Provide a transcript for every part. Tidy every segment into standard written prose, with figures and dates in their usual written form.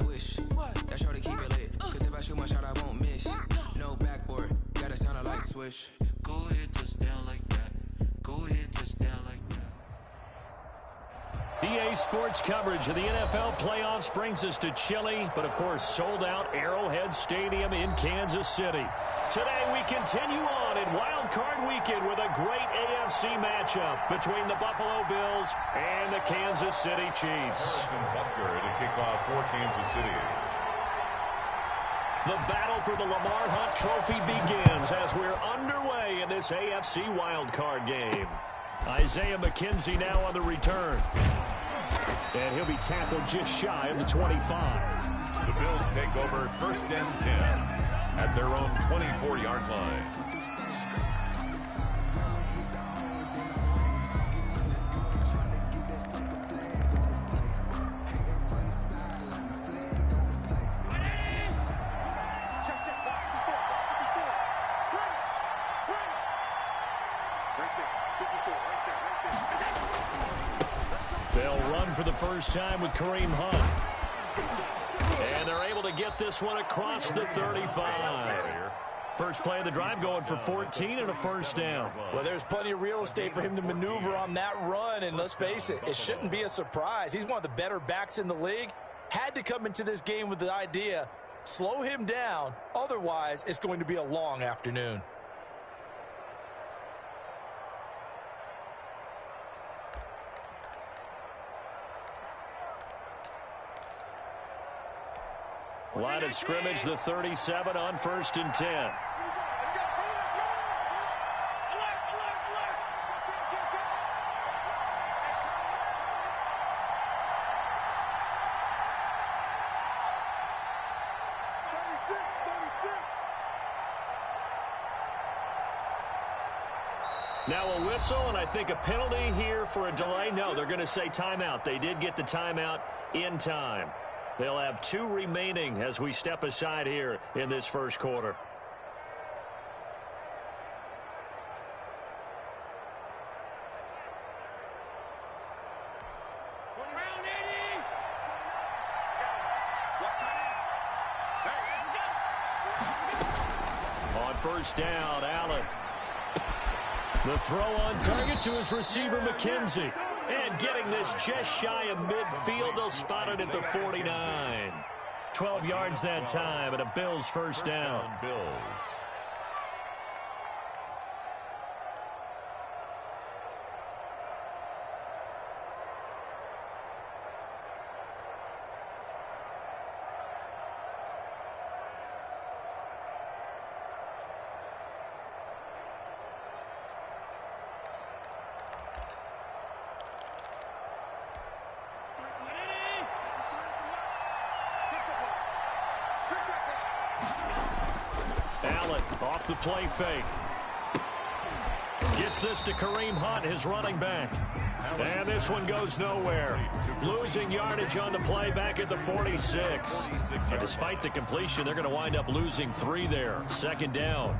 I wish that shorty keep it lit. Cause if I shoot my shot, I won't miss. No backboard, gotta sound a light swish. Go ahead, touchdown like that. Go ahead, touchdown like that. EA Sports coverage of the NFL playoffs brings us to chilly, but of course sold out Arrowhead Stadium in Kansas City. Today we continue on in Wild Card Weekend with a great AFC matchup between the Buffalo Bills and the Kansas City Chiefs. Harrison Butker to kick off for Kansas City. The battle for the Lamar Hunt Trophy begins as we're underway in this AFC Wild Card game. Isaiah McKenzie now on the return. And he'll be tackled just shy of the 25. The Bills take over 1st and 10 at their own 24-yard line. They'll run for the first time with Kareem Hunt. And they're able to get this one across the 35. First play of the drive going for 14 and a first down. Well, there's plenty of real estate for him to maneuver on that run, and let's face it, it shouldn't be a surprise. He's one of the better backs in the league. Had to come into this game with the idea, slow him down, otherwise it's going to be a long afternoon. Line of scrimmage, the 37 on 1st and 10. Now a whistle, and I think a penalty here for a delay. No, they're going to say timeout. They did get the timeout in time. They'll have 2 remaining as we step aside here in this first quarter. On 1st down, Allen. The throw on target to his receiver, McKenzie. And getting this just shy of midfield, they'll spot it at the 49. 12 yards that time, and a Bills first down. Bills. Allen off the play fake. Gets this to Kareem Hunt, his running back. And this one goes nowhere. Losing yardage on the play back at the 46. And despite the completion, they're going to wind up losing 3 there. 2nd down.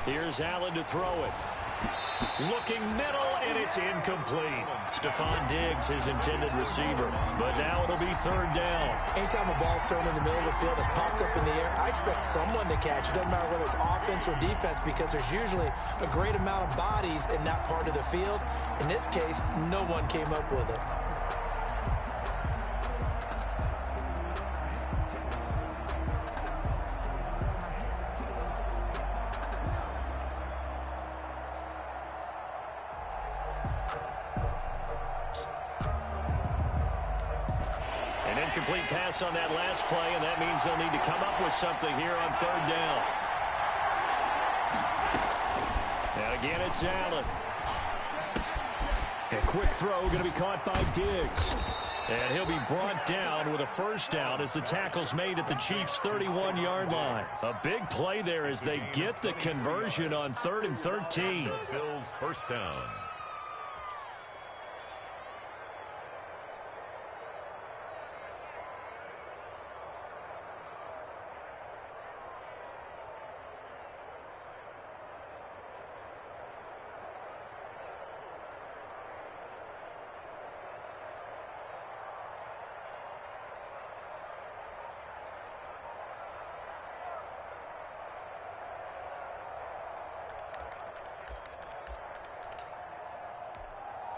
Here's Allen to throw it. Looking middle, and it's incomplete. Stephon Diggs, his intended receiver. But now it'll be 3rd down. Anytime a ball's thrown in the middle of the field that's popped up in the air, I expect someone to catch it. Doesn't matter whether it's offense or defense, because there's usually a great amount of bodies in that part of the field. In this case, no one came up with it. Incomplete pass on that last play, and that means they'll need to come up with something here on 3rd down. And again, it's Allen. A quick throw going to be caught by Diggs. And he'll be brought down with a first down as the tackle's made at the Chiefs' 31-yard line. A big play there as they get the conversion on 3rd and 13. Bills first down.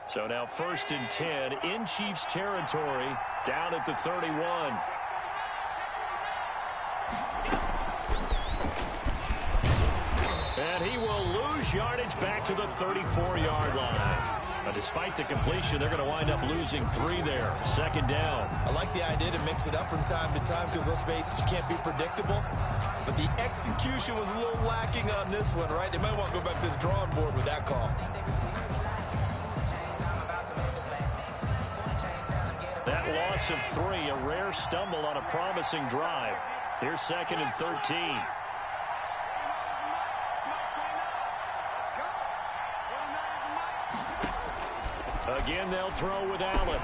So now 1st and 10 in Chiefs territory, down at the 31. And he will lose yardage back to the 34-yard line. But despite the completion, they're going to wind up losing 3 there. 2nd down. I like the idea to mix it up from time to time because, let's face it, you can't be predictable. But the execution was a little lacking on this one, right? They might want to go back to the drawing board with that call. That loss of 3, a rare stumble on a promising drive. Here's 2nd and 13. Again, they'll throw with Allen.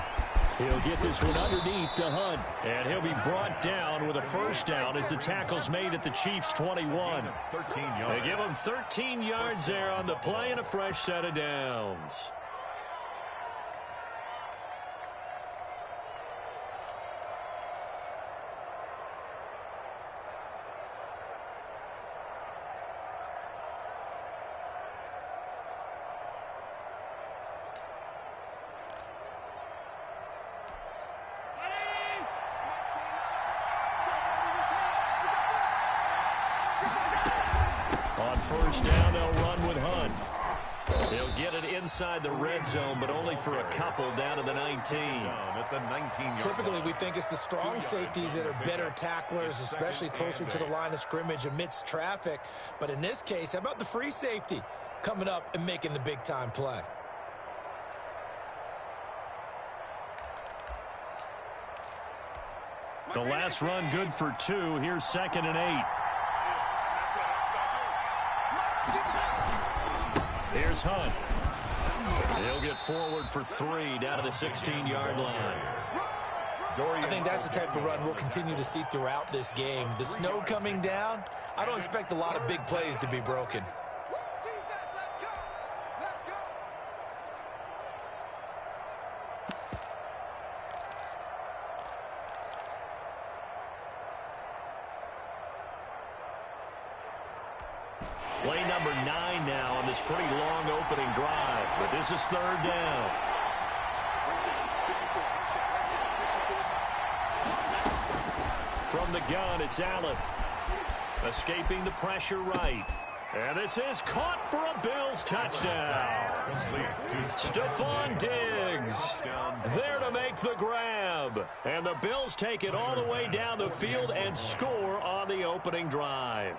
He'll get this one underneath to Hunt. And he'll be brought down with a first down as the tackle's made at the Chiefs' 21. They give him 13 yards there on the play and a fresh set of downs. On first down, they'll run with Hunt. They'll get it inside the red zone, but only for a couple down to the 19. Typically, we think it's the strong safeties that are better tacklers, especially closer to the line of scrimmage amidst traffic. But in this case, how about the free safety coming up and making the big-time play? The last run good for 2. Here's 2nd and 8. Here's Hunt. He'll get forward for 3 down to the 16-yard line. I think that's the type of run we'll continue to see throughout this game. The snow coming down, I don't expect a lot of big plays to be broken. Play number 9 now on this pretty long opening drive. But this is 3rd down. From the gun, it's Allen. Escaping the pressure right. And this is caught for a Bills touchdown. Stephon Diggs there to make the grab. And the Bills take it all the way down the field and score on the opening drive.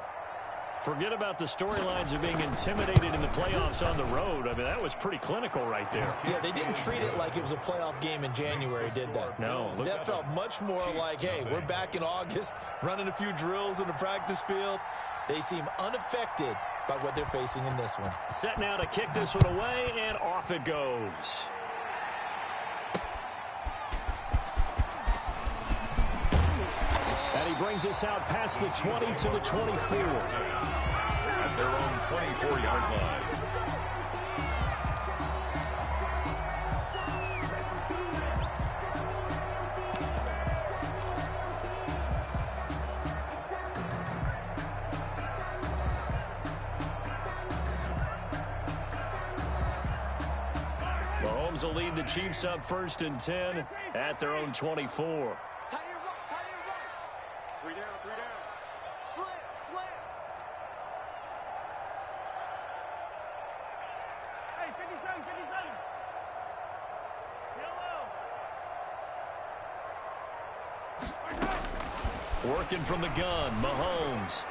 Forget about the storylines of being intimidated in the playoffs on the road. I mean, that was pretty clinical right there. Yeah, they didn't treat it like it was a playoff game in January, did they? No. That felt much more like, hey, we're back in August, running a few drills in the practice field. They seem unaffected by what they're facing in this one. Set now to kick this one away, and off it goes. And he brings us out past the 20 to the 24. At their own 24-yard line. Mahomes will lead the Chiefs up 1st and 10 at their own 24. Working from the gun, Mahomes.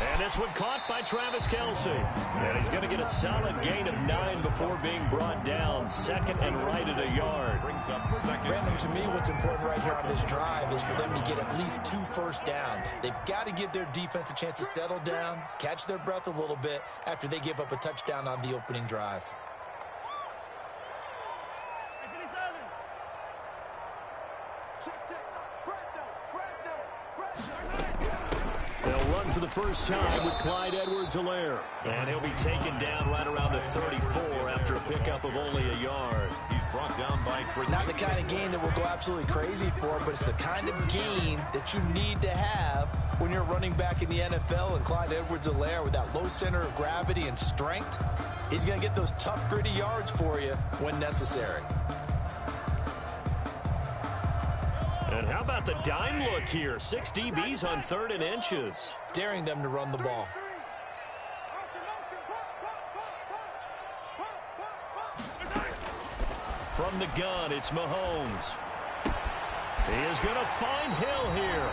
And this one caught by Travis Kelce. And he's going to get a solid gain of 9 before being brought down. Second and right at a yard. Brandon, to me, what's important right here on this drive is for them to get at least 2 first downs. They've got to give their defense a chance to settle down, catch their breath a little bit after they give up a touchdown on the opening drive. They'll run for the first time with Clyde Edwards-Helaire. And he'll be taken down right around the 34 after a pickup of only a yard. He's brought down by Trey. Not the kind of gain that we'll go absolutely crazy for, but it's the kind of gain that you need to have when you're running back in the NFL. And Clyde Edwards-Helaire, with that low center of gravity and strength, he's going to get those tough, gritty yards for you when necessary. And how about the dime look here? 6 DBs on 3rd and inches. Daring them to run the ball. From the gun, it's Mahomes. He is going to find Hill here.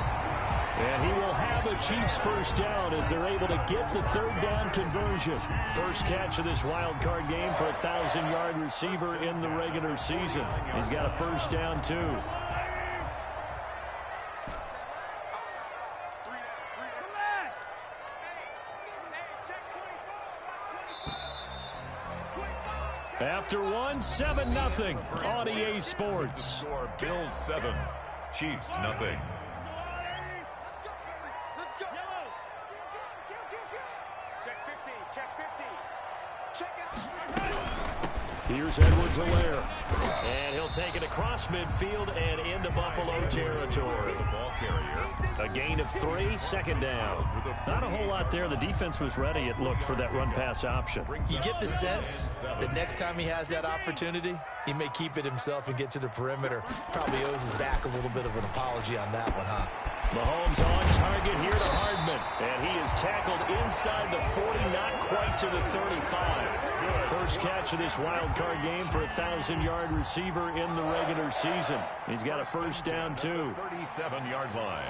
And he will have a Chiefs first down as they're able to get the 3rd down conversion. First catch of this wild card game for a 1,000-yard receiver in the regular season. He's got a first down, too. After 7-0 on EA Sports. Bills 7, Chiefs nothing. Here's Edwards-Helaire. And he'll take it across midfield and into Buffalo territory. A gain of 3, second down. Not a whole lot there. The defense was ready, it looked, for that run-pass option. You get the sense that next time he has that opportunity, he may keep it himself and get to the perimeter. Probably owes his back a little bit of an apology on that one, huh? Mahomes on target here to Hardman. And he is tackled inside the 40, not quite to the 35. First catch of this wild card game for a 1,000-yard receiver in the regular season. He's got a first down, too. 37-yard line.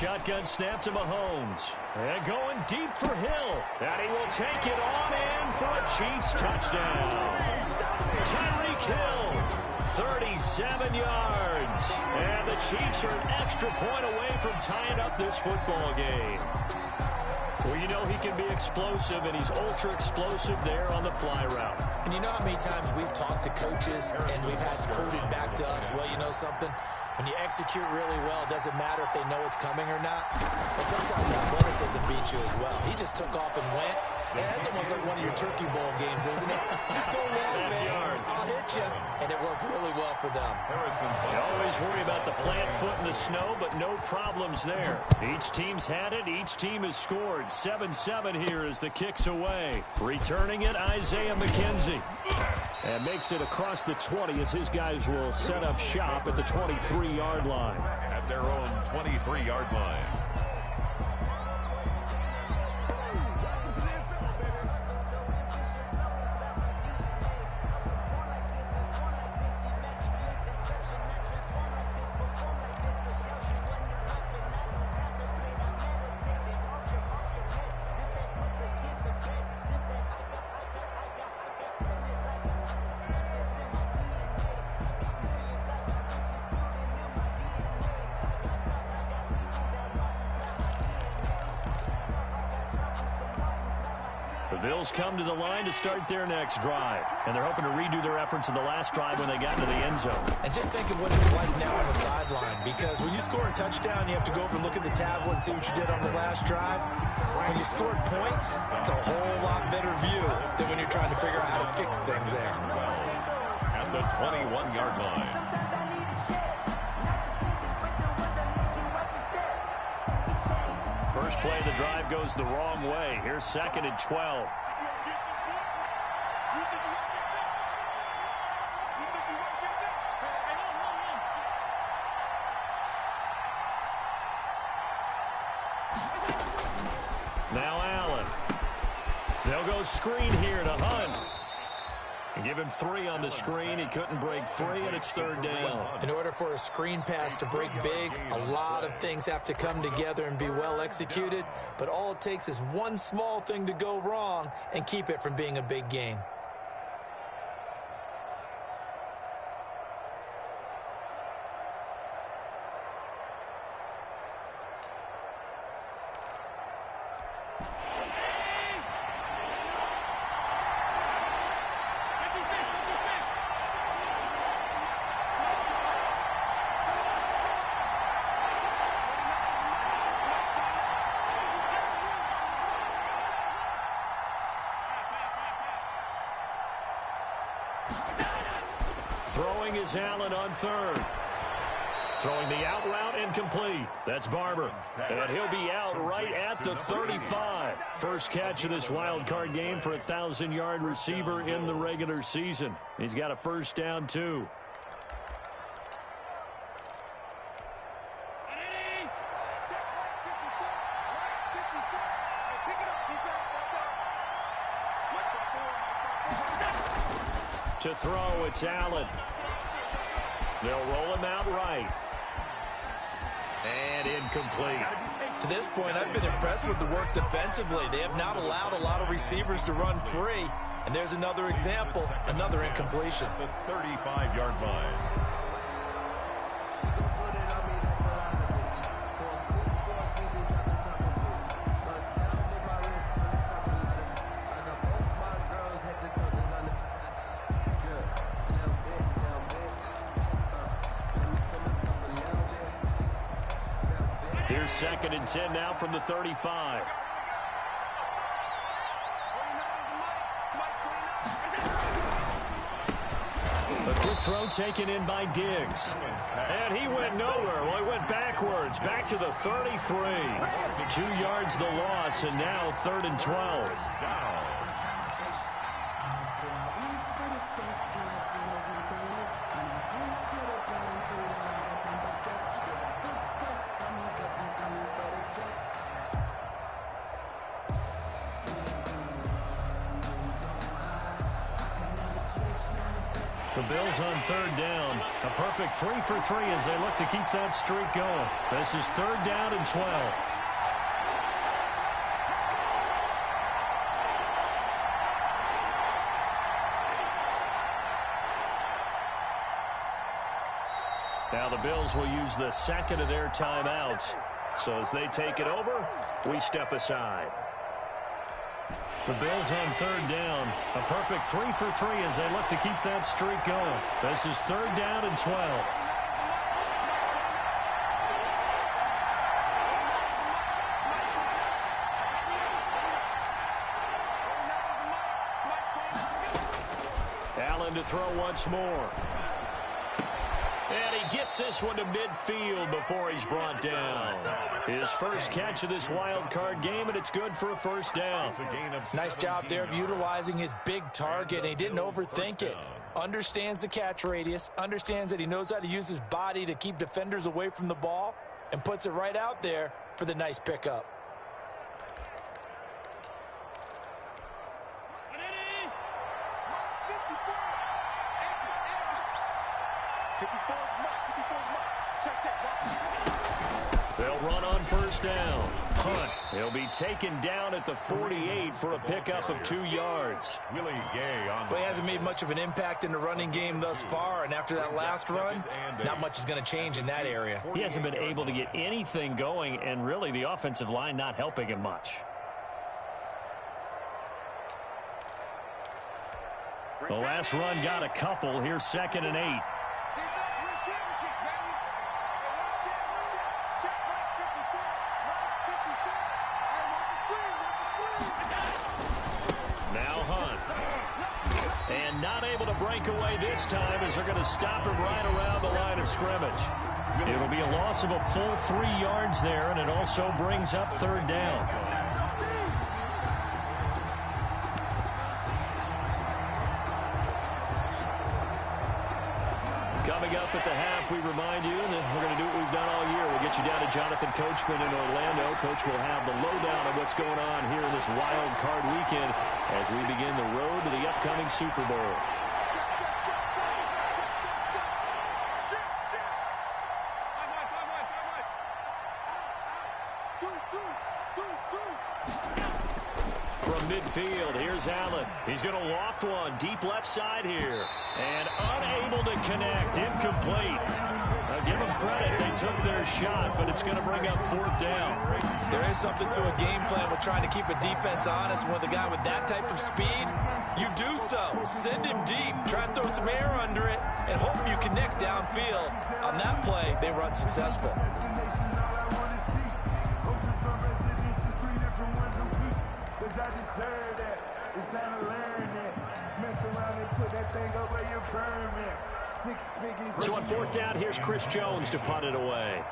Shotgun snap to Mahomes. And going deep for Hill. And he will take it on in for a Chiefs touchdown. Tyreek Hill, 37 yards. And the Chiefs are an extra point away from tying up this football game. Well, you know he can be explosive, and he's ultra-explosive there on the fly route. And you know how many times we've talked to coaches and we've had quoted back to us, well, you know something? When you execute really well, it doesn't matter if they know it's coming or not. But sometimes athleticism beats you as well. He just took off and went. Yeah, that's almost like one of your Turkey Bowl games, isn't it? Just go long, man. I'll hit you. And it worked really well for them. You always worry about the plant foot in the snow, but no problems there. Each team's had it. Each team has scored. 7-7 here as the kick's away. Returning it, Isaiah McKenzie. And makes it across the 20 as his guys will set up shop at the 23-yard line. At their own 23-yard line. Bills come to the line to start their next drive. And they're hoping to redo their efforts in the last drive when they got into the end zone. And just think of what it's like now on the sideline. Because when you score a touchdown, you have to go over and look at the tablet and see what you did on the last drive. When you scored points, it's a whole lot better view than when you're trying to figure out how to fix things there. from the 21-yard line. First play of the drive goes the wrong way. Here's 2nd and 12. Now Allen. They'll go screen here to Hunt. And give him 3 on the screen. He couldn't break free, and it's 3rd down. In order for a screen pass to break big, a lot of things have to come together and be well executed. But all it takes is one small thing to go wrong and keep it from being a big gain. Throwing is Allen on 3rd. Throwing the out route incomplete. That's Barber. And he'll be out right at the 35. First catch of this wild card game for a 1,000-yard receiver in the regular season. He's got a first down, too. To throw, it's Allen. They'll roll him out right. And incomplete. To this point, I've been impressed with the work defensively. They have not allowed a lot of receivers to run free. And there's another example, another incompletion. The 35-yard line. Here's 2nd and 10 now from the 35. A quick throw taken in by Diggs. And he went nowhere. Well, he went backwards, back to the 33. 2 yards the loss, and now 3rd and 12. The Bills on 3rd down. A perfect 3 for 3 as they look to keep that streak going. This is 3rd down and 12. Now the Bills will use the 2nd of their timeouts. So as they take it over, we step aside. The Bills on 3rd down. A perfect 3 for 3 as they look to keep that streak going. This is 3rd down and 12. Allen to throw once more. And he gets this one to midfield before he's brought down. His first catch of this wild card game, and it's good for a first down. Nice job there of utilizing his big target, and he didn't overthink it. Understands the catch radius, understands that he knows how to use his body to keep defenders away from the ball, and puts it right out there for the nice pickup. They'll run on first down. Hunt. He'll be taken down at the 48 for a pickup of 2 yards. Well, he hasn't made much of an impact in the running game thus far, and after that last run, not much is going to change in that area. He hasn't been able to get anything going, and really the offensive line not helping him much. The last run got a couple. Here's 2nd and 8. Now Hunt. And not able to break away this time as they're going to stop him right around the line of scrimmage. It'll be a loss of a full 3 yards there, and it also brings up third down. Coming up at the half, we remind you that we're going to do what we've done all year. We'll get you down to Jonathan Coachman in Orlando. Coach will have the lowdown on what's going on here in this wild card weekend as we begin the road to the upcoming Super Bowl. From midfield, here's Allen. He's going to loft one deep left side here. And unable to connect. Incomplete. Give them credit. They took their shot, but it's going to bring up fourth down. There is something to a game plan with trying to keep a defense honest. With a guy with that type of speed, you do so. Send him deep. Try and throw some air under it and hope you connect downfield. On that play, they were unsuccessful. So on fourth down, here's Chris Jones to punt it away.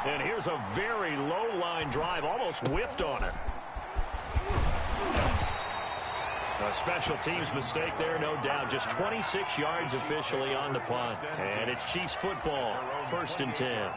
And here's a very low line drive, almost whiffed on it. A special teams mistake there, no doubt. Just 26 yards officially on the punt. And it's Chiefs football, 1st and 10.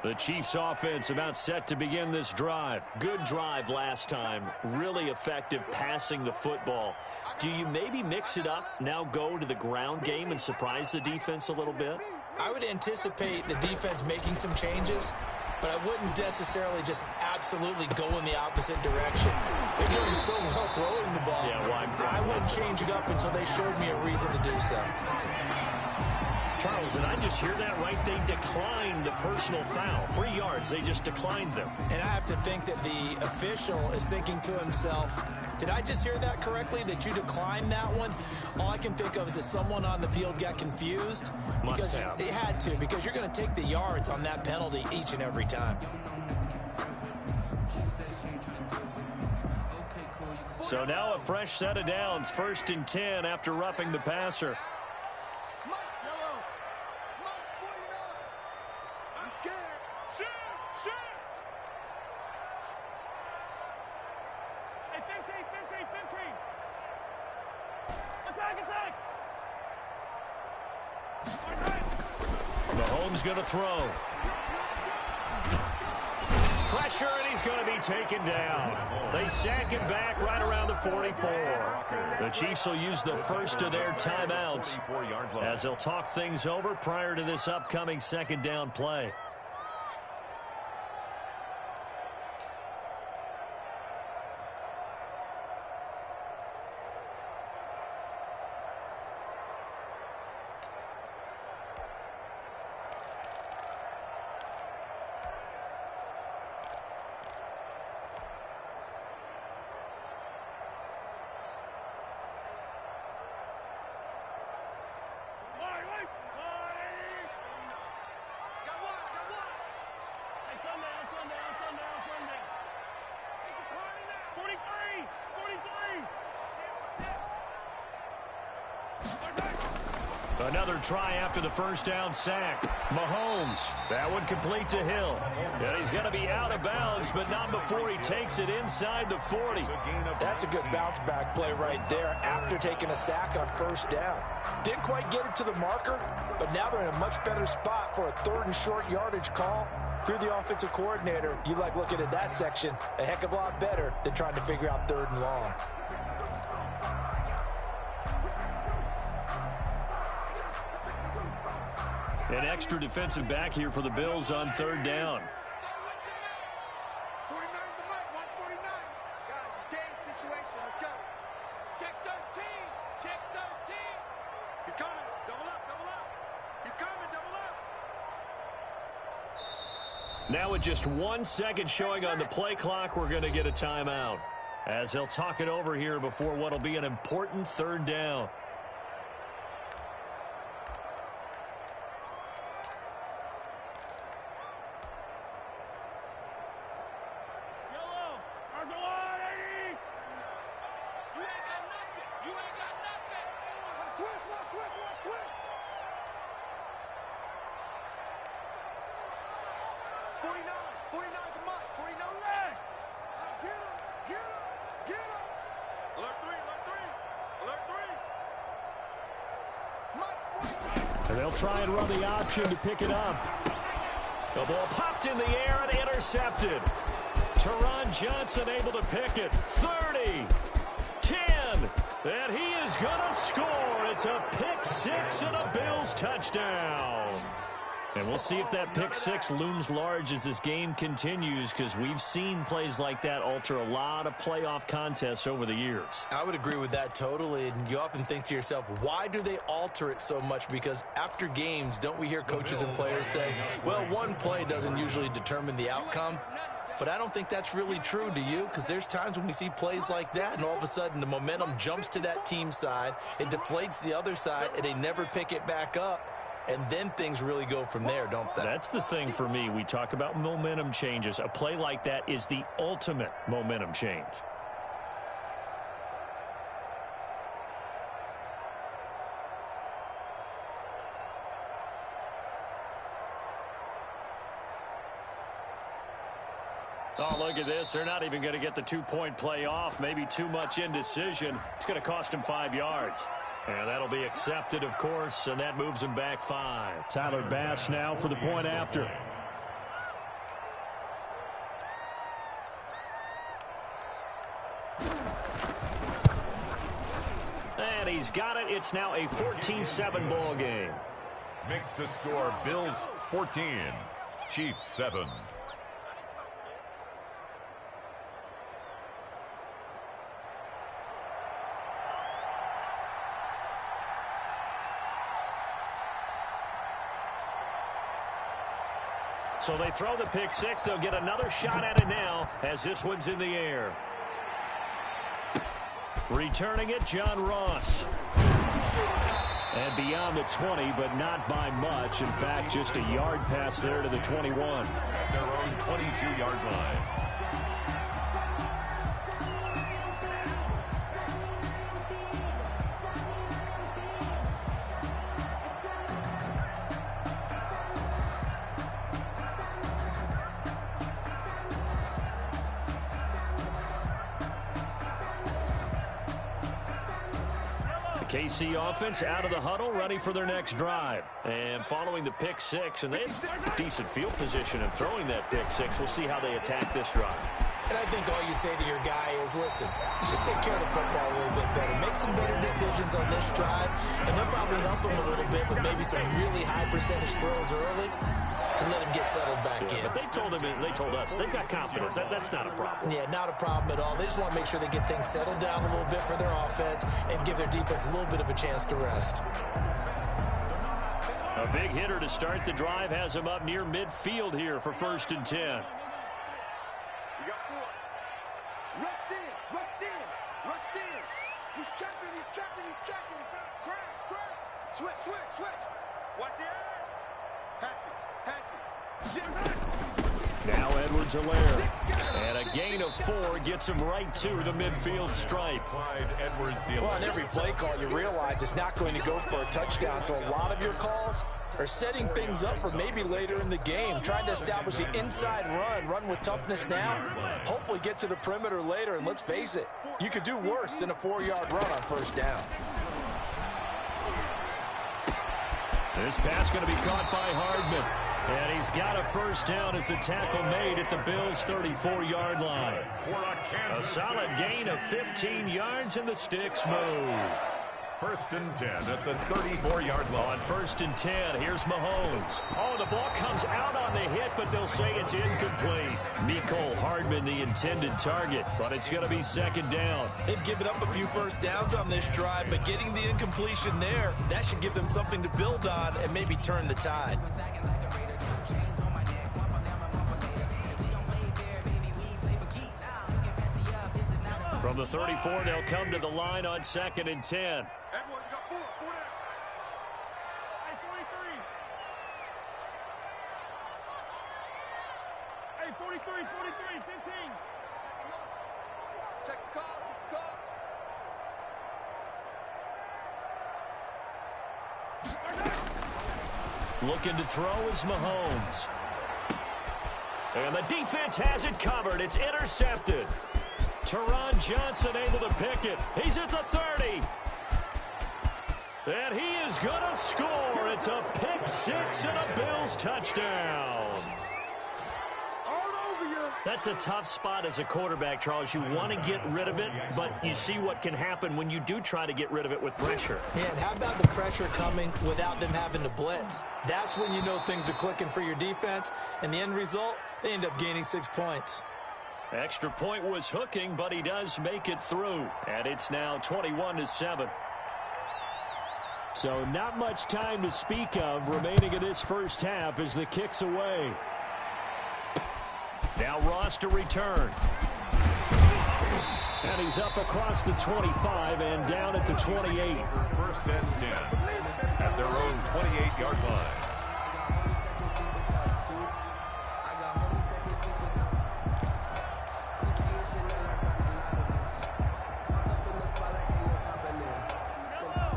The Chiefs offense about set to begin this drive. Good drive last time. Really effective passing the football. Do you maybe mix it up, now go to the ground game and surprise the defense a little bit? I would anticipate the defense making some changes, but I wouldn't necessarily just absolutely go in the opposite direction. They're doing so well throwing the ball. Yeah, well, I wouldn't change it up until they showed me a reason to do so. Charles, and I just hear that right? They declined the personal foul. 3 yards, they just declined them. And I have to think that the official is thinking to himself, did I just hear that correctly, that you declined that one? All I can think of is that someone on the field got confused. Must have. They had to, because you're going to take the yards on that penalty each and every time. So now a fresh set of downs, 1st and 10 after roughing the passer. Mahomes going to throw. Pressure, and he's going to be taken down. They sack him back right around the 44. The Chiefs will use the first of their timeouts as they'll talk things over prior to this upcoming 2nd down play. Another try after the first down sack. Mahomes, that one complete to Hill. And he's going to be out of bounds, but not before he takes it inside the 40. That's a good bounce back play right there after taking a sack on 1st down. Didn't quite get it to the marker, but now they're in a much better spot for a 3rd and short yardage call. Through the offensive coordinator, you like looking at that section a heck of a lot better than trying to figure out 3rd and long. An extra defensive back here for the Bills on 3rd down. Now with just 1 second showing on the play clock, we're going to get a timeout, as they'll talk it over here before what will be an important third down. And they'll try and run the option to pick it up. The ball popped in the air and intercepted. Teron Johnson able to pick it. 30, 10, and he is going to score. It's a pick six and a Bills touchdown. And we'll see if that pick six looms large as this game continues, because we've seen plays like that alter a lot of playoff contests over the years. I would agree with that totally. And you often think to yourself, why do they alter it so much? Because after games, don't we hear coaches and players say, well, one play doesn't usually determine the outcome? But I don't think that's really true, do you? Because there's times when we see plays like that, and all of a sudden the momentum jumps to that team side, it deflates the other side, and they never pick it back up. And then things really go from there, don't they? That's the thing for me. We talk about momentum changes. A play like that is the ultimate momentum change. Oh, look at this. They're not even going to get the two-point play off. Maybe too much indecision. It's going to cost him 5 yards. And that'll be accepted, of course, and that moves him back 5. Tyler Bass now for the point after. And he's got it. It's now a 14-7 ball game. Makes the score Bills 14, Chiefs 7. So they throw the pick six. They'll get another shot at it now as this one's in the air. Returning it, John Ross. And beyond the 20, but not by much. In fact, just a yard pass there to the 21. At their own 22-yard line. KC offense out of the huddle, ready for their next drive. And following the pick six, and they have decent field position in throwing that pick six. We'll see how they attack this drive. And I think all you say to your guy is, listen, just take care of the football a little bit better. Make some better decisions on this drive, and they'll probably help him a little bit with maybe some really high percentage throws early to let him get settled back in. But they told us they've got confidence. That's not a problem. Yeah, not a problem at all. They just want to make sure they get things settled down a little bit for their offense and give their defense a little bit of a chance to rest. A big hitter to start the drive has him up near midfield here for 1st and 10. He's checking. Crash. Switch. Watch the edge. Hatchie. Now Edwards-Helaire. And a gain of 4 gets him right to the midfield stripe. Clyde Edwards-Helaire. Well, on every play call, you realize it's not going to go for a touchdown. So a lot of your calls are setting things up for maybe later in the game, trying to establish the inside run with toughness now, hopefully get to the perimeter later. And let's face it, you could do worse than a 4-yard run on 1st down. This pass going to be caught by Hardman. And he's got a 1st down as the tackle made at the Bills' 34-yard line. A solid gain of 15 yards, and the sticks move. 1st and 10 at the 34-yard line. On 1st and 10, here's Mahomes. Oh, the ball comes out on the hit, but they'll say it's incomplete. Mecole Hardman, the intended target, but it's going to be 2nd down. They've given up a few 1st downs on this drive, but getting the incompletion there, that should give them something to build on and maybe turn the tide. From the 34, they'll come to the line on 2nd and 10. Hey, boy, you got four down. Hey, 43. Hey, 43, 15. Check the call, Looking to throw is Mahomes. And the defense has it covered. It's intercepted. Teron Johnson able to pick it. He's at the 30. And he is going to score. It's a pick six and a Bills touchdown. That's a tough spot as a quarterback, Charles. You want to get rid of it, but you see what can happen when you do try to get rid of it with pressure. Yeah, and how about the pressure coming without them having to blitz? That's when you know things are clicking for your defense, and the end result, they end up gaining 6 points. Extra point was hooking, but he does make it through, and it's now 21-7. So not much time to speak of remaining in this first half as the kick's away. Now Ross to return. And he's up across the 25 and down at the 28. 1st and 10 at their own 28-yard line.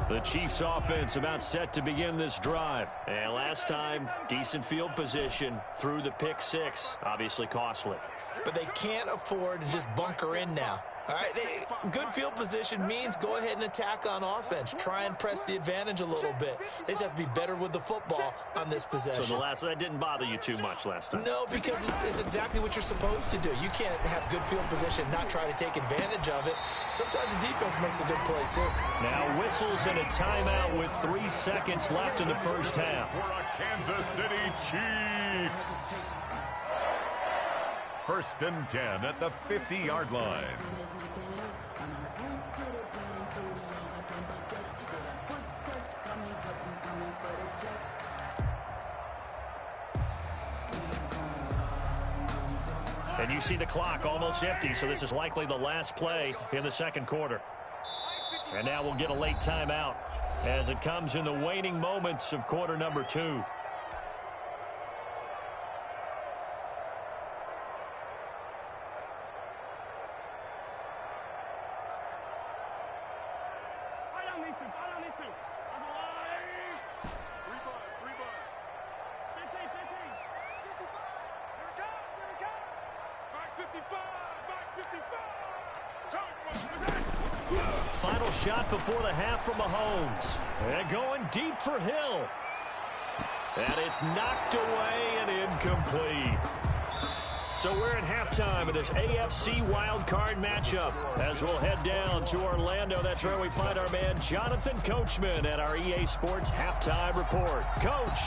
The Chiefs offense about set to begin this drive. And last time, decent field position through the pick six. Obviously costly. But they can't afford to just bunker in now. All right, good field position means go ahead and attack on offense. Try and press the advantage a little bit. They just have to be better with the football on this possession. So that didn't bother you too much last time? No, because it's exactly what you're supposed to do. You can't have good field position, not try to take advantage of it. Sometimes the defense makes a good play, too. Now whistles and a timeout with 3 seconds left in the first half. For a Kansas City Chiefs. 1st and 10 at the 50-yard line. And you see the clock almost empty, so this is likely the last play in the second quarter. And now we'll get a late timeout as it comes in the waning moments of quarter number 2. Final shot before the half from Mahomes. And going deep for Hill. And it's knocked away and incomplete. So we're at halftime of this AFC wildcard matchup. As we'll head down to Orlando, that's where we find our man Jonathan Coachman at our EA Sports Halftime Report. Coach.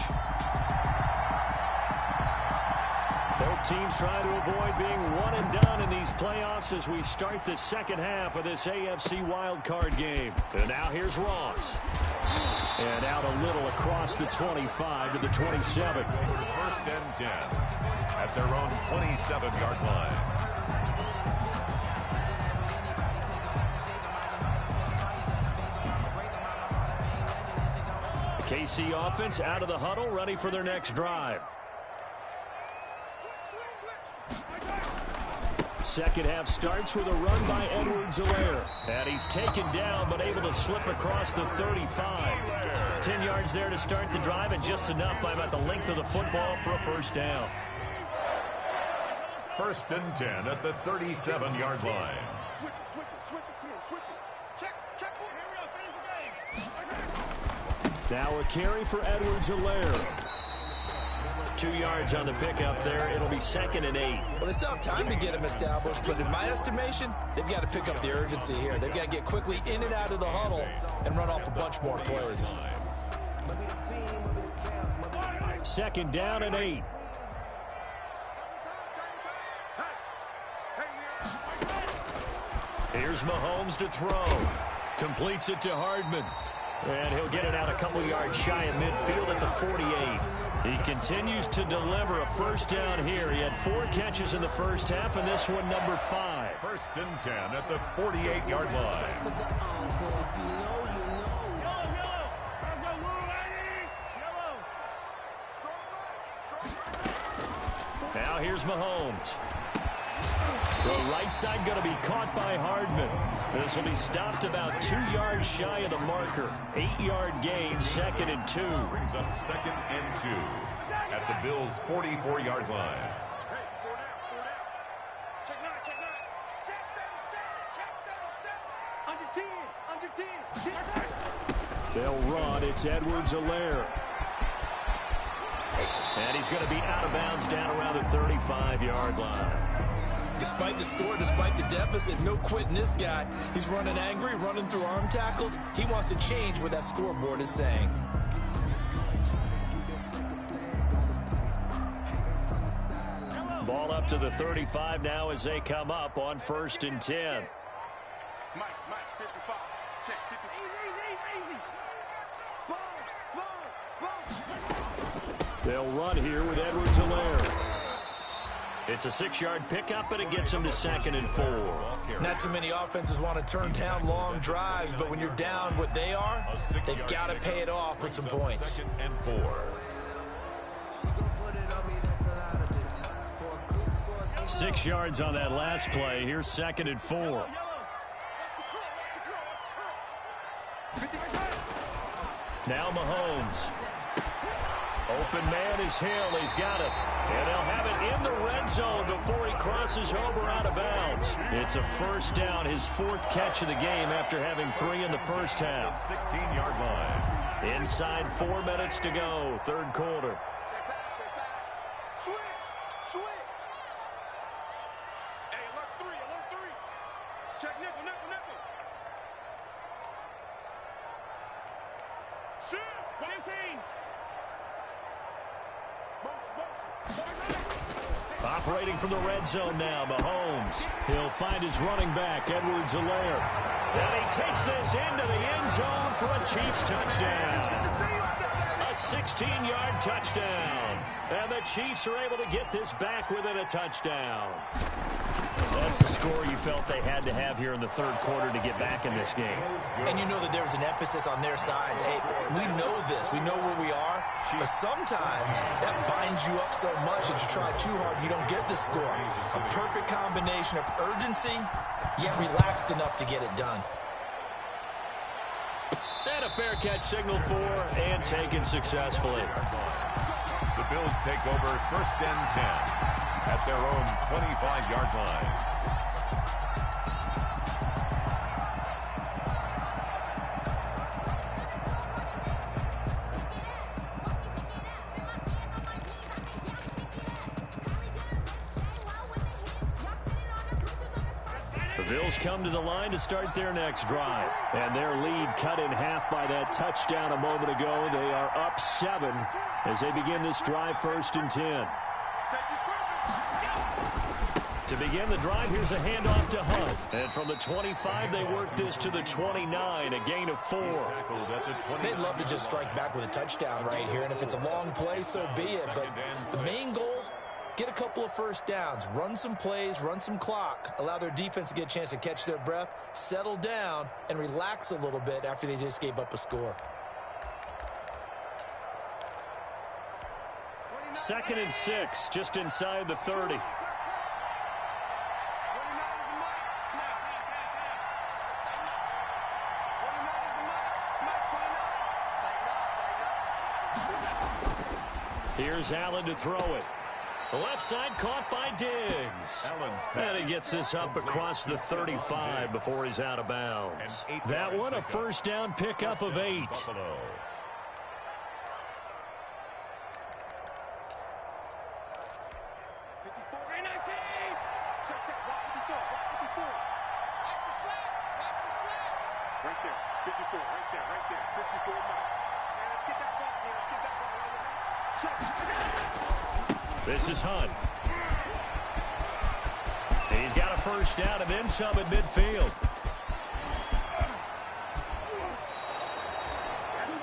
Both teams trying to avoid being one and done in these playoffs as we start the second half of this AFC wildcard game. And now here's Ross. And out a little across the 25 to the 27. 1st and 10 at their own 27-yard line. The KC offense out of the huddle, ready for their next drive. Second half starts with a run by Edwards-Helaire. And he's taken down, but able to slip across the 35. 10 yards there to start the drive, and just enough by about the length of the football for a first down. 1st and 10 at the 37-yard line. Switch it, come on, switch it. Check, here we go, finish the game. Now a carry for Edwards-Helaire. 2 yards on the pickup there. It'll be 2nd and 8. Well, they still have time to get them established, but in my estimation, they've got to pick up the urgency here. They've got to get quickly in and out of the huddle and run off a bunch more plays. 2nd down and 8. Here's Mahomes to throw. Completes it to Hardman. And he'll get it out a couple yards shy of midfield at the 48. He continues to deliver a first down here. He had 4 catches in the first half, and this one number 5. First and 10 at the 48-yard line. Now here's Mahomes. The right side going to be caught by Hardman. This will be stopped about 2 yards shy of the marker. 8-yard gain, 2nd and 2. Brings up 2nd and 2 at the Bills' 44-yard line. Hey, 4 down, 4 down. Check 9, check 9. Check them, set. Under 10, under 10. They'll run. It's Edwards-Helaire. And he's going to be out of bounds down around the 35-yard line. Despite the score, despite the deficit, no quitting this guy. He's running angry, running through arm tackles. He wants to change what that scoreboard is saying. Ball up to the 35 now as they come up on 1st and 10. Mike, 55. Check, 50. Easy. Small. They'll run here with Edwards-Helaire. It's a 6-yard pickup, and it gets him to 2nd and 4. Not too many offenses want to turn down long drives, but when you're down what they are, they've got to pay it off with some points. 2nd and 4. 6 yards on that last play. Here's 2nd and 4. Now Mahomes. Open man is Hill. He's got it. And they'll have it in the red zone before he crosses over out of bounds. It's a first down, his 4th catch of the game after having 3 in the first half. 16-yard line. Inside 4 minutes to go, 3rd quarter. Switch. Hey, alert 3. Check nickel. Shift. 19. Operating from the red zone now, Mahomes. He'll find his running back, Edwards-Helaire. And he takes this into the end zone for a Chiefs touchdown. A 16-yard touchdown. And the Chiefs are able to get this back within a touchdown. That's the score you felt they had to have here in the 3rd quarter to get back in this game. And you know that there's an emphasis on their side. Hey, we know this. We know where we are. But sometimes that binds you up so much that you try too hard, you don't get the score. A perfect combination of urgency, yet relaxed enough to get it done. And a fair catch signaled for and taken successfully. The Bills take over 1st and 10 at their own 25-yard line. The Bills come to the line to start their next drive. And their lead cut in half by that touchdown a moment ago. They are up 7 as they begin this drive 1st and 10. To begin the drive, here's a handoff to Hunt. And from the 25, they work this to the 29, a gain of 4. They'd love to just strike back with a touchdown right here, and if it's a long play, so be it. But the main goal, get a couple of first downs, run some plays, run some clock, allow their defense to get a chance to catch their breath, settle down, and relax a little bit after they just gave up a score. 2nd and 6, just inside the 30. Here's Allen to throw it. The left side caught by Diggs. And he gets this up across the 35 before he's out of bounds. That one, a first down pickup of 8. This is Hunt. He's got a first down and then some at midfield.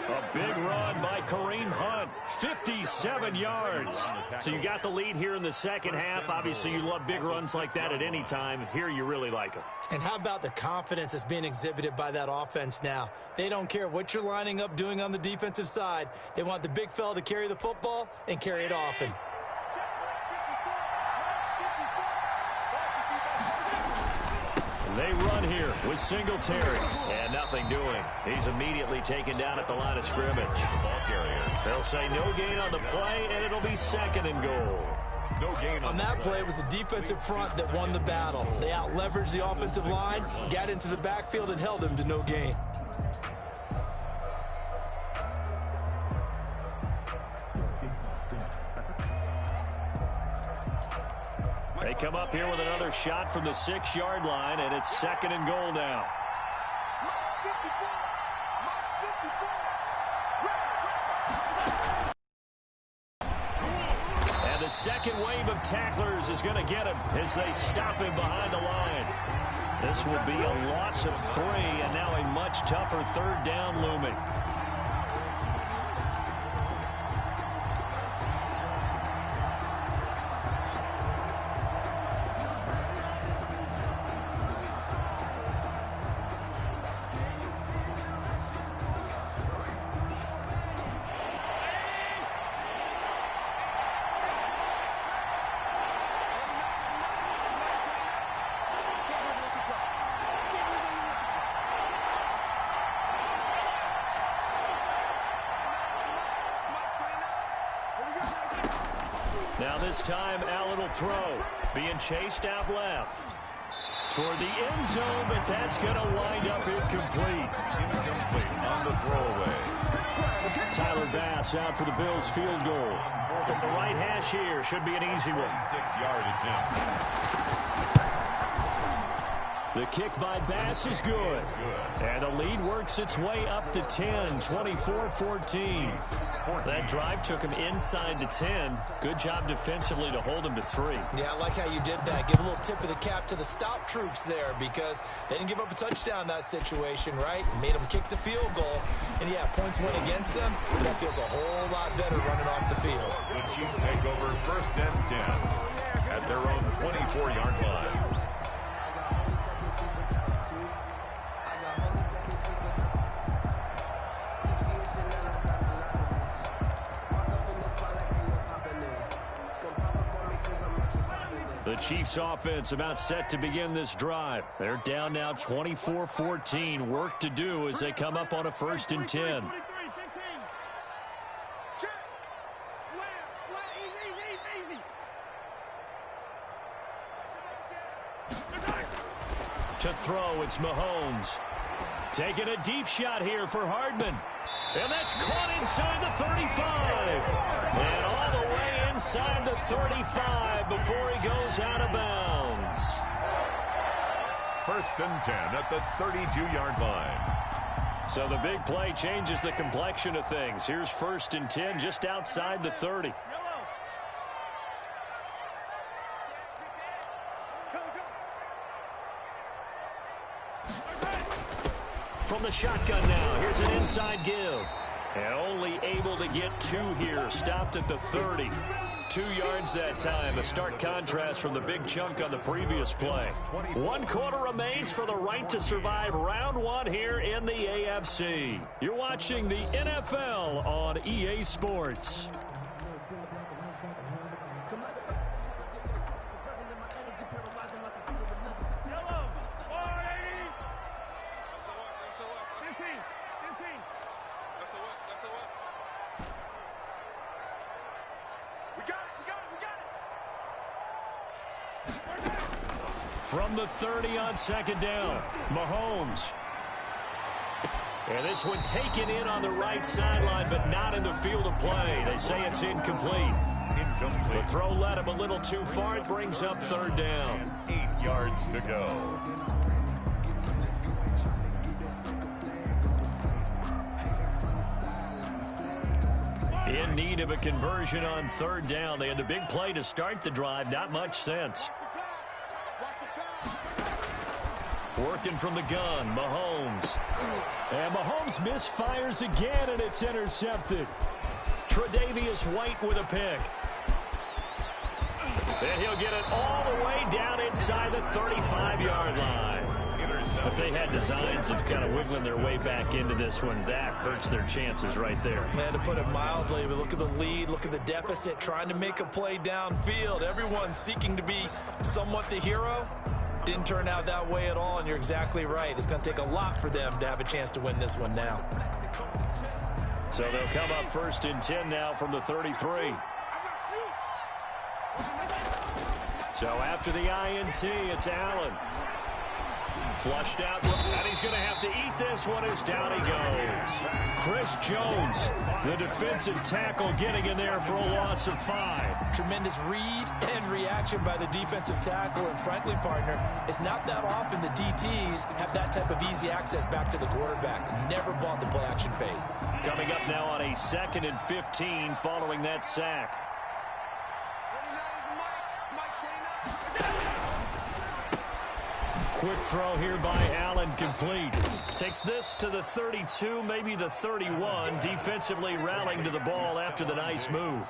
A A big run by Kareem Hunt, 57 yards. So you got the lead here in the second half. Obviously, you love big runs like that at any time. Here, you really like them. And how about the confidence that's being exhibited by that offense now? They don't care what you're lining up doing on the defensive side. They want the big fella to carry the football and carry it often. They run here with Singletary, and nothing doing. He's immediately taken down at the line of scrimmage. Ball carrier. They'll say no gain on the play, and it'll be second and goal. No gain on that play. It was the defensive front that won the battle. They out-leveraged the offensive line, got into the backfield, and held him to no gain. They come up here with another shot from the 6-yard line, and it's second and goal now. And the second wave of tacklers is going to get him as they stop him behind the line. This will be a loss of 3, and now a much tougher third down looming. Now this time, Allen will throw. Being chased out left. Toward the end zone, but that's going to wind up incomplete. Incomplete on the throwaway. Tyler Bass out for the Bills field goal. From the right hash here, should be an easy one. 6-yard attempt. The kick by Bass is good. And the lead works its way up to 10, 24-14. That drive took him inside the 10. Good job defensively to hold him to 3. Yeah, I like how you did that. Give a little tip of the cap to the stop troops there because they didn't give up a touchdown in that situation, right? Made them kick the field goal. And, yeah, points went against them, but that feels a whole lot better running off the field. The Chiefs take over first and 10 at their own 24-yard line. The Chiefs offense about set to begin this drive. They're down now 24-14. Work to do as they come up on a first and 10. To throw, it's Mahomes. Taking a deep shot here for Hardman. And that's caught inside the 35. And all the way inside the 35 before he goes out of bounds. First and 10 at the 32-yard line. So the big play changes the complexion of things. Here's first and 10 just outside the 30. From the shotgun now, here's an inside give. And only able to get 2 here, stopped at the 30. 2 yards that time, a stark contrast from the big chunk on the previous play. 1 quarter remains for the right to survive round 1 here in the AFC. You're watching the NFL on EA Sports. From the 30 on second down, Mahomes. And this one taken in on the right sideline, but not in the field of play. They say it's incomplete. The throw led him a little too far. It brings up third down. 8 yards to go. In need of a conversion on third down. They had the big play to start the drive. Not much sense. Working from the gun, Mahomes. And Mahomes misfires again, and it's intercepted. Tre'Davious White with a pick. And he'll get it all the way down inside the 35-yard line. If they had designs of kind of wiggling their way back into this one, that hurts their chances right there. To put it mildly, but look at the lead, look at the deficit, trying to make a play downfield. Everyone seeking to be somewhat the hero. Didn't turn out that way at all, and you're exactly right. It's going to take a lot for them to have a chance to win this one now. So they'll come up 1st and 10 now from the 33. So after the INT, it's Allen. Flushed out, and he's going to have to eat this one as down he goes. Chris Jones, the defensive tackle, getting in there for a loss of 5. Tremendous read and reaction by the defensive tackle, and frankly, partner, it's not that often the DTs have that type of easy access back to the quarterback. Never bought the play-action fade. Coming up now on a 2nd and 15 following that sack. Quick throw here by Allen, complete. Takes this to the 32, maybe the 31. Defensively rallying to the ball after the nice move.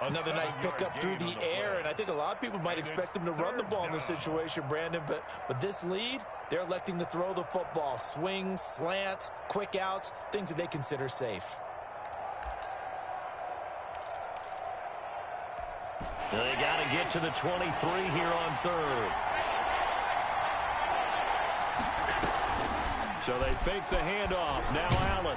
Another nice pickup through the air, and I think a lot of people might expect them to run the ball in this situation, Brandon, but with this lead, they're electing to throw the football. Swings, slants, quick outs, things that they consider safe. They got to get to the 23 here on 3rd. So they fake the handoff. Now Allen.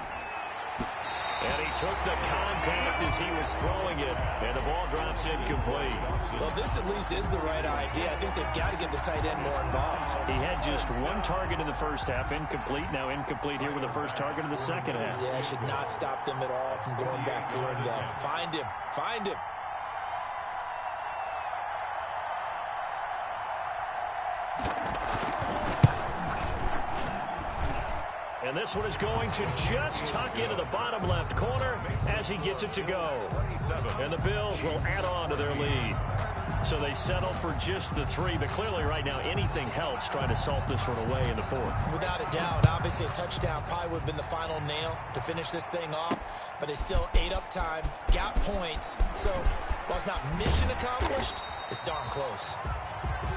And he took the contact as he was throwing it. And the ball drops incomplete. Well, this at least is the right idea. I think they've got to get the tight end more involved. He had just 1 target in the first half. Incomplete. Now incomplete here with the first target in the second half. Yeah, should not stop them at all from going back to him, though. Find him. Find him. And this one is going to just tuck into the bottom left corner as he gets it to go. And the Bills will add on to their lead. So they settle for just the 3, but clearly right now anything helps trying to salt this one away in the 4th. Without a doubt, obviously a touchdown probably would have been the final nail to finish this thing off, but it's still 8 up time, got points. So while it's not mission accomplished, it's darn close.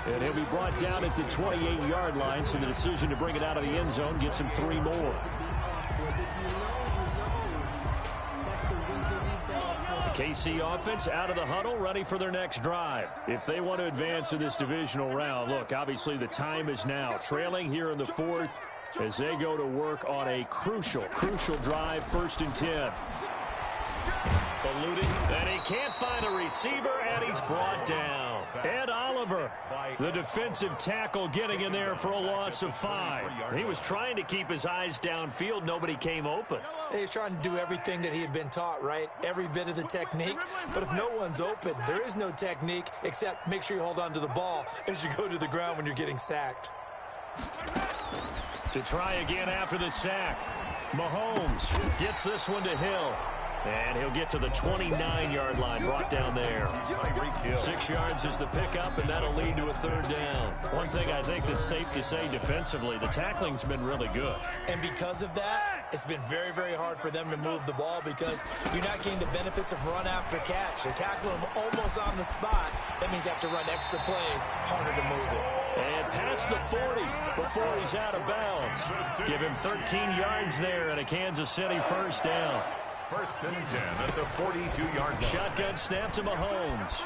And he'll be brought down at the 28-yard line, so the decision to bring it out of the end zone gets him 3 more. The KC offense out of the huddle, ready for their next drive. If they want to advance in this divisional round, look, obviously the time is now. Trailing here in the 4th as they go to work on a crucial drive, 1st and 10. Eluding, and he can't find a receiver, and he's brought down. Ed Oliver, the defensive tackle, getting in there for a loss of 5. He was trying to keep his eyes downfield. Nobody came open. He's trying to do everything that he had been taught, right? Every bit of the technique. But if no one's open, there is no technique except make sure you hold on to the ball as you go to the ground when you're getting sacked. To try again after the sack. Mahomes gets this one to Hill. And he'll get to the 29-yard line, brought down there. 6 yards is the pickup, and that'll lead to a 3rd down. One thing I think that's safe to say defensively, the tackling's been really good. And because of that, it's been very, very hard for them to move the ball because you're not getting the benefits of run after catch. They tackle him almost on the spot. That means you have to run extra plays, harder to move it. And past the 40 before he's out of bounds. Give him 13 yards there and a Kansas City 1st down. 1st and 10 at the 42-yard line. Shotgun snap to Mahomes.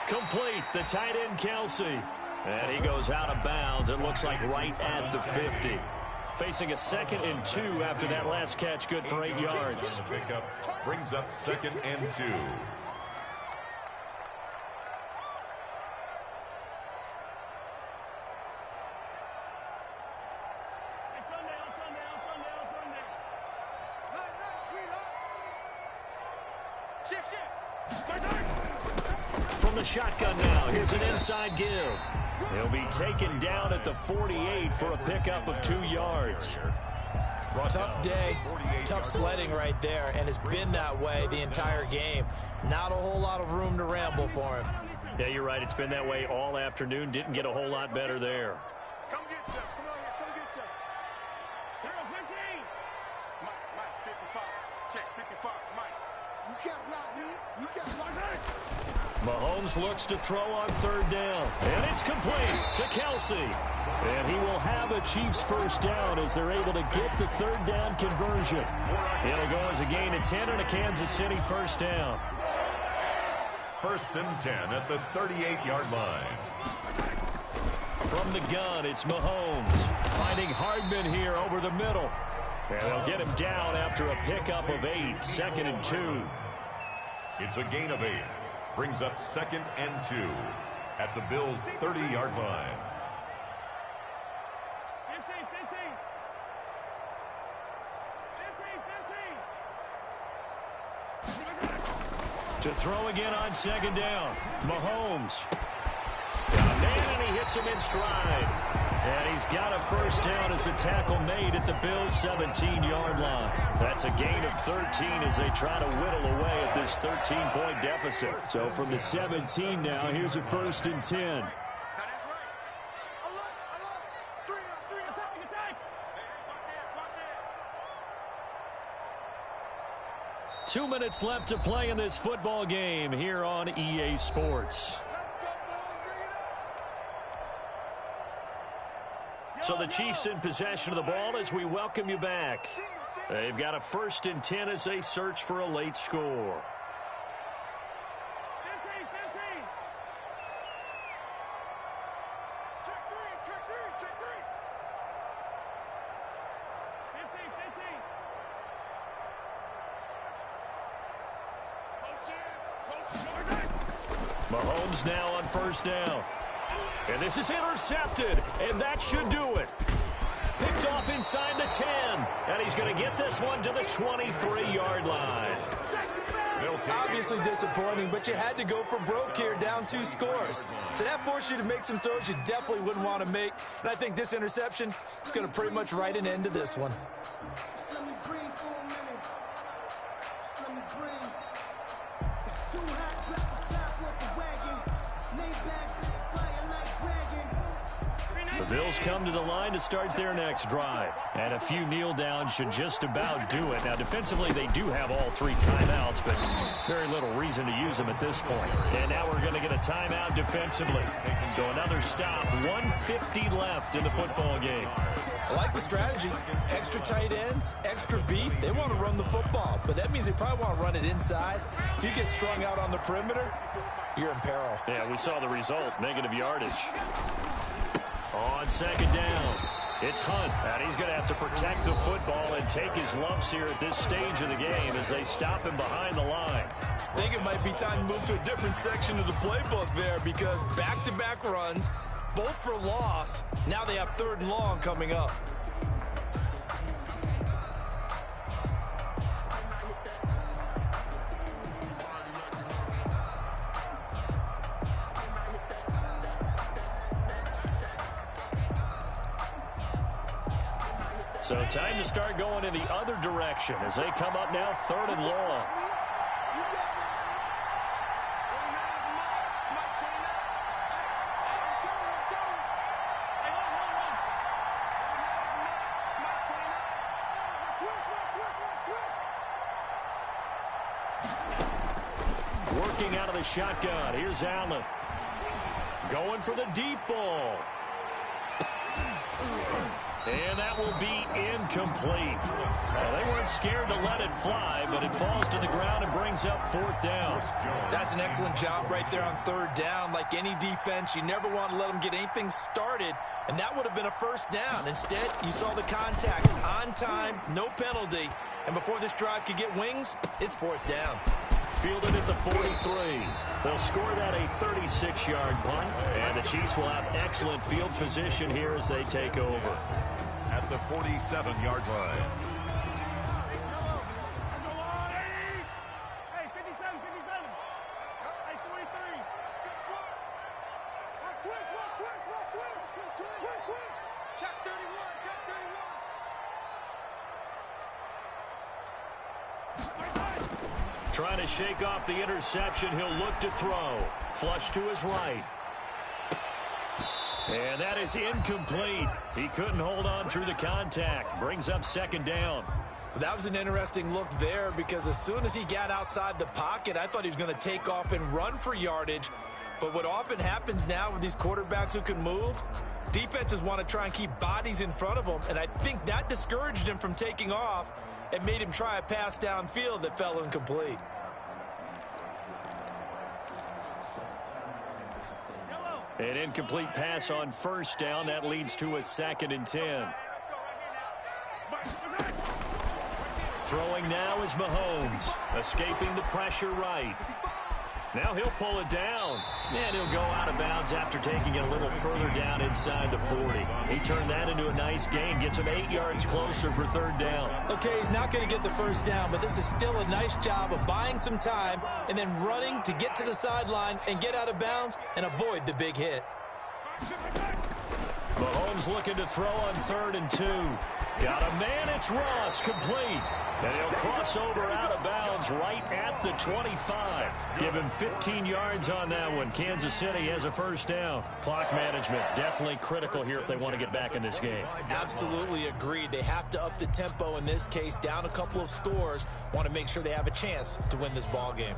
Complete, the tight end Kelsey. And he goes out of bounds. It looks like right at the 50. Facing a 2nd and 2 after that last catch, good for 8 yards. Pickup brings up 2nd and 2. From the shotgun now, here's an inside give. He'll be taken down at the 48 for a pickup of 2 yards. Tough day, tough sledding right there, and it's been that way the entire game. Not a whole lot of room to ramble for him. Yeah, you're right. It's been that way all afternoon. Didn't get a whole lot better there. Come get some. Come on here. Come get some. 0-15. Mike, 55. Check, 55. Mike. You can't block me. You can't block me. Mahomes looks to throw on third down. And it's complete to Kelsey. And he will have a Chiefs first down as they're able to get the third down conversion. It'll go as a gain of 10 and a Kansas City first down. First and 10 at the 38-yard line. From the gun, it's Mahomes. Finding Hardman here over the middle. And they'll get him down after a pickup of 8. 2nd and 2. It's a gain of 8. Brings up 2nd and 2 at the Bills' 30-yard line. 15. To throw again on 2nd down. Mahomes. Got a man, and he hits him in stride. And he's got a first down as a tackle made at the Bills' 17-yard line. That's a gain of 13 as they try to whittle away at this 13-point deficit. So from the 17 now, here's a 1st and 10. 2 minutes left to play in this football game here on EA Sports. So the Chiefs in possession of the ball as we welcome you back. They've got a 1st and 10 as they search for a late score. 15. Check three. 15. Mahomes now on first down. And this is intercepted, and that should do it. Picked off inside the 10, and he's going to get this one to the 23-yard line. Obviously disappointing, but you had to go for broke here, down 2 scores. So that forced you to make some throws you definitely wouldn't want to make. And I think this interception is going to pretty much write an end to this one. Let me breathe for a minute. Let me breathe. It's too hot, drop the top with the wagon. Lay back, fly a night dragon. The Bills come to the line to start their next drive. And a few kneel downs should just about do it. Now, defensively, they do have all 3 timeouts, but very little reason to use them at this point. And now we're going to get a timeout defensively. So another stop, 1:50 left in the football game. I like the strategy. Extra tight ends, extra beef. They want to run the football, but that means they probably want to run it inside. If you get strung out on the perimeter, you're in peril. Yeah, we saw the result, negative yardage. On 2nd down, it's Hunt, and he's going to have to protect the football and take his lumps here at this stage of the game as they stop him behind the line. I think it might be time to move to a different section of the playbook there because back-to-back runs, both for loss. Now they have 3rd and long coming up. So time to start going in the other direction as they come up now 3rd and long. Working out of the shotgun. Here's Allen. Going for the deep ball. And that will be incomplete. Well, they weren't scared to let it fly, but it falls to the ground and brings up 4th down. That's an excellent job right there on 3rd down. Like any defense, you never want to let them get anything started, and that would have been a first down. Instead, you saw the contact on time, no penalty, and before this drive could get wings, it's 4th down. Fielded at the 43. They'll score that a 36-yard punt, and the Chiefs will have excellent field position here as they take over. At the 47-yard line. Hey, 57. Hey, 43. Twist. Check 31. Trying to shake off the interception. He'll look to throw. Flush to his right. And that is incomplete. He couldn't hold on through the contact. Brings up second down. That was an interesting look there because as soon as he got outside the pocket, I thought he was going to take off and run for yardage. But what often happens now with these quarterbacks who can move, defenses want to try and keep bodies in front of them, and I think that discouraged him from taking off and made him try a pass downfield that fell incomplete. An incomplete pass on first down. That leads to a 2nd and 10. Throwing now is Mahomes, escaping the pressure right. Now he'll pull it down, and he'll go out of bounds after taking it a little further down inside the 40. He turned that into a nice gain, gets him 8 yards closer for 3rd down. Okay, he's not going to get the first down, but this is still a nice job of buying some time and then running to get to the sideline and get out of bounds and avoid the big hit. Mahomes looking to throw on 3rd and 2. Got a man, it's Ross, complete. And he'll cross over out of bounds right at the 25. Give him 15 yards on that one. Kansas City has a first down. Clock management, definitely critical here if they want to get back in this game. Absolutely agreed. They have to up the tempo in this case, down a couple of scores. Want to make sure they have a chance to win this ball game.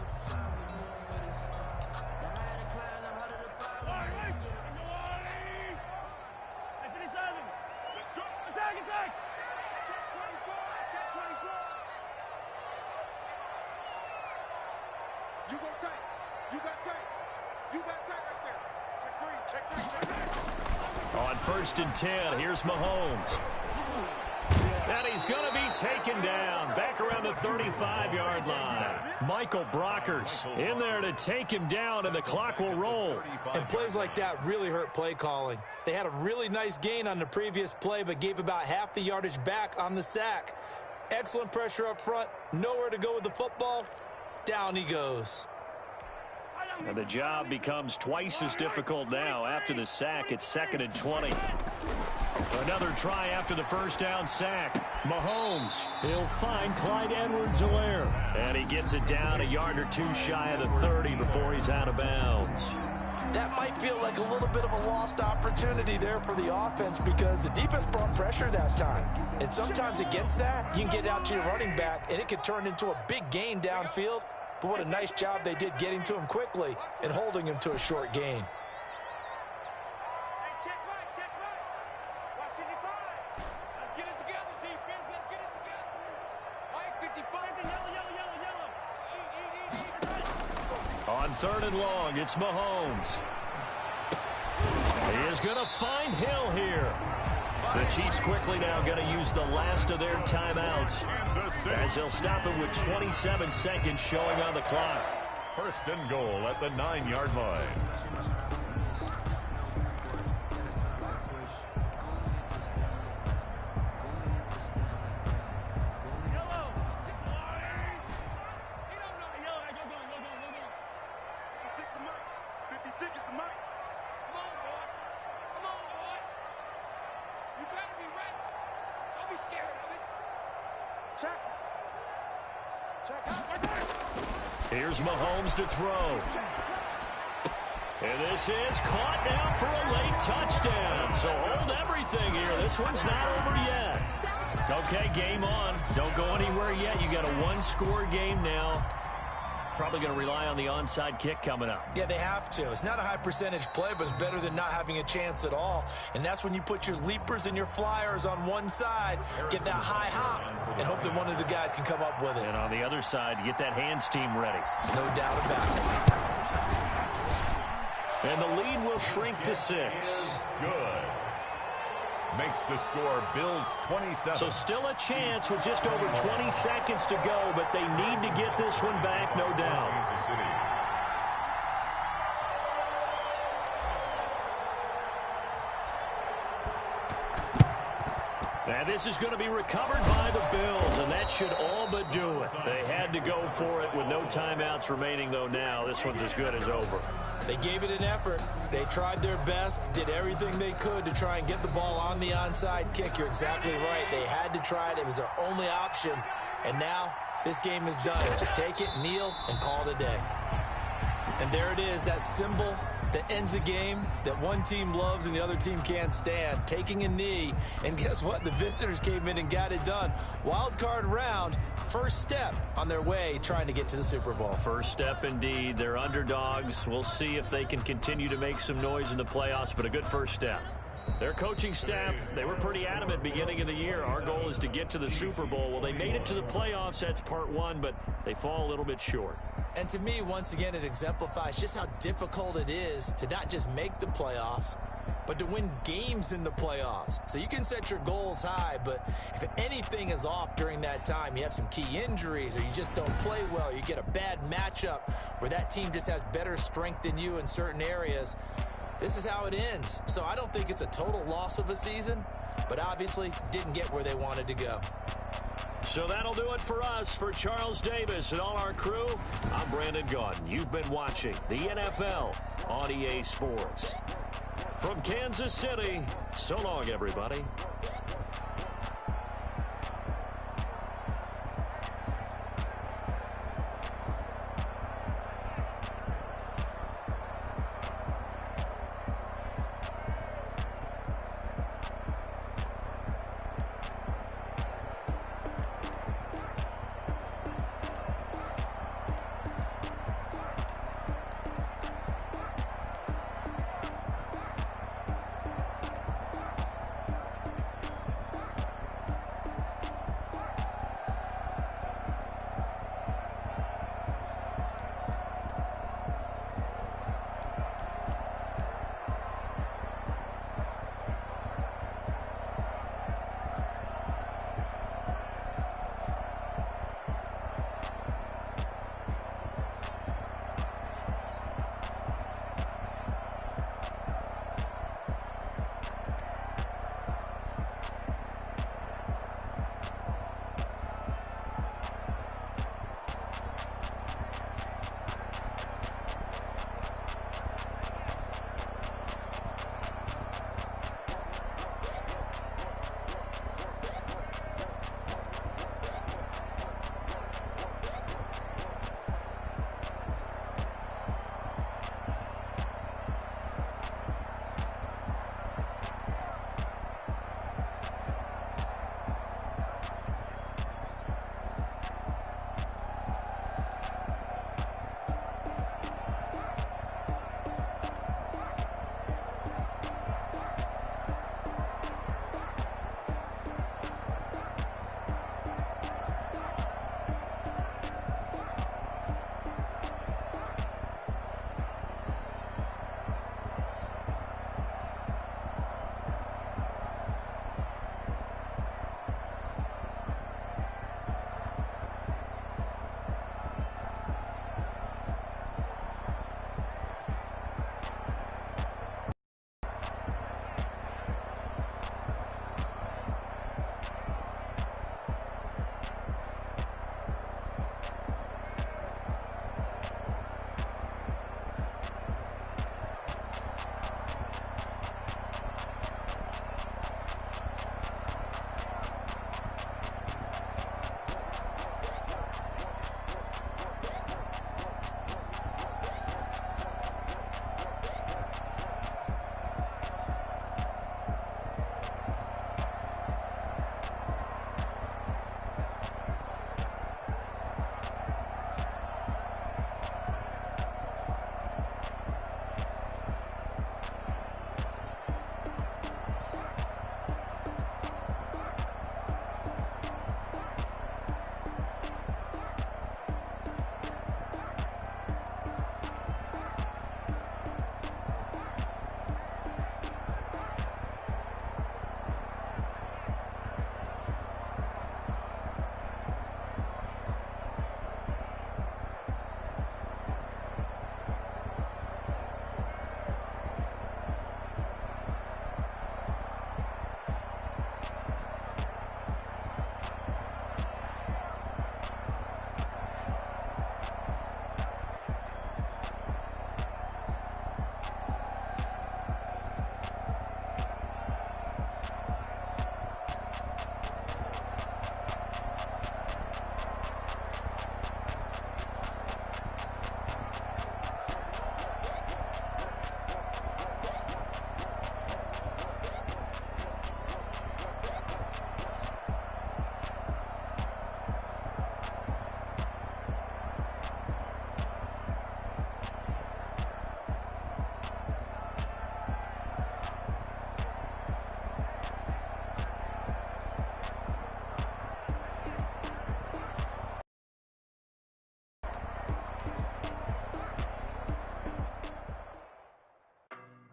On 1st and 10, here's Mahomes. And he's going to be taken down back around the 35-yard line. Michael Brockers in there to take him down, and the clock will roll. And plays like that really hurt play calling. They had a really nice gain on the previous play, but gave about half the yardage back on the sack. Excellent pressure up front. Nowhere to go with the football. Down he goes. And the job becomes twice as difficult now. After the sack, it's 2nd and 20. Another try after the first down sack. Mahomes, he'll find Clyde Edwards-Helaire. And he gets it down a yard or two shy of the 30 before he's out of bounds. That might feel like a little bit of a lost opportunity there for the offense because the defense brought pressure that time. And sometimes against that, you can get out to your running back, and it could turn into a big gain downfield. But what a nice job they did getting to him quickly and holding him to a short gain. On 3rd and long, it's Mahomes. He is going to find Hill here. The Chiefs quickly now going to use the last of their timeouts as they'll stop it with 27 seconds showing on the clock. 1st and goal at the 9-yard line. Here's Mahomes to throw. And this is caught now for a late touchdown. So hold everything here. This one's not over yet. Okay, game on. Don't go anywhere yet. You got a one-score game now. Probably going to rely on the onside kick coming up. Yeah, they have to. It's not a high percentage play, but it's better than not having a chance at all. And that's when you put your leapers and your flyers on one side, get that high hop, and hope that one of the guys can come up with it. And on the other side, get that hands team ready. No doubt about it. And the lead will shrink to 6. Good. Makes the score Bills 27. So still a chance with just over 20 seconds to go, but they need to get this one back, no doubt. Kansas City. And this is going to be recovered by the Bills, and that should all but do it. They had to go for it with no timeouts remaining, though now. This one's as good as over. They gave it an effort. They tried their best, did everything they could to try and get the ball on the onside kick. You're exactly right. They had to try it. It was their only option. And now this game is done. Just take it, kneel, and call it a day. And there it is, that symbol that ends a game that one team loves and the other team can't stand, taking a knee. And guess what? The visitors came in and got it done. Wild card round, first step on their way trying to get to the Super Bowl. First step indeed. They're underdogs. We'll see if they can continue to make some noise in the playoffs, but a good first step. Their coaching staff, they were pretty adamant beginning of the year. Our goal is to get to the Super Bowl. Well, they made it to the playoffs. That's part one, but they fall a little bit short. And to me, once again, it exemplifies just how difficult it is to not just make the playoffs, but to win games in the playoffs. So you can set your goals high, but if anything is off during that time, you have some key injuries or you just don't play well, you get a bad matchup where that team just has better strength than you in certain areas, this is how it ends. So I don't think it's a total loss of a season, but obviously didn't get where they wanted to go. So that'll do it for us. For Charles Davis and all our crew, I'm Brandon Gaudin. You've been watching the NFL on EA Sports. From Kansas City, so long, everybody.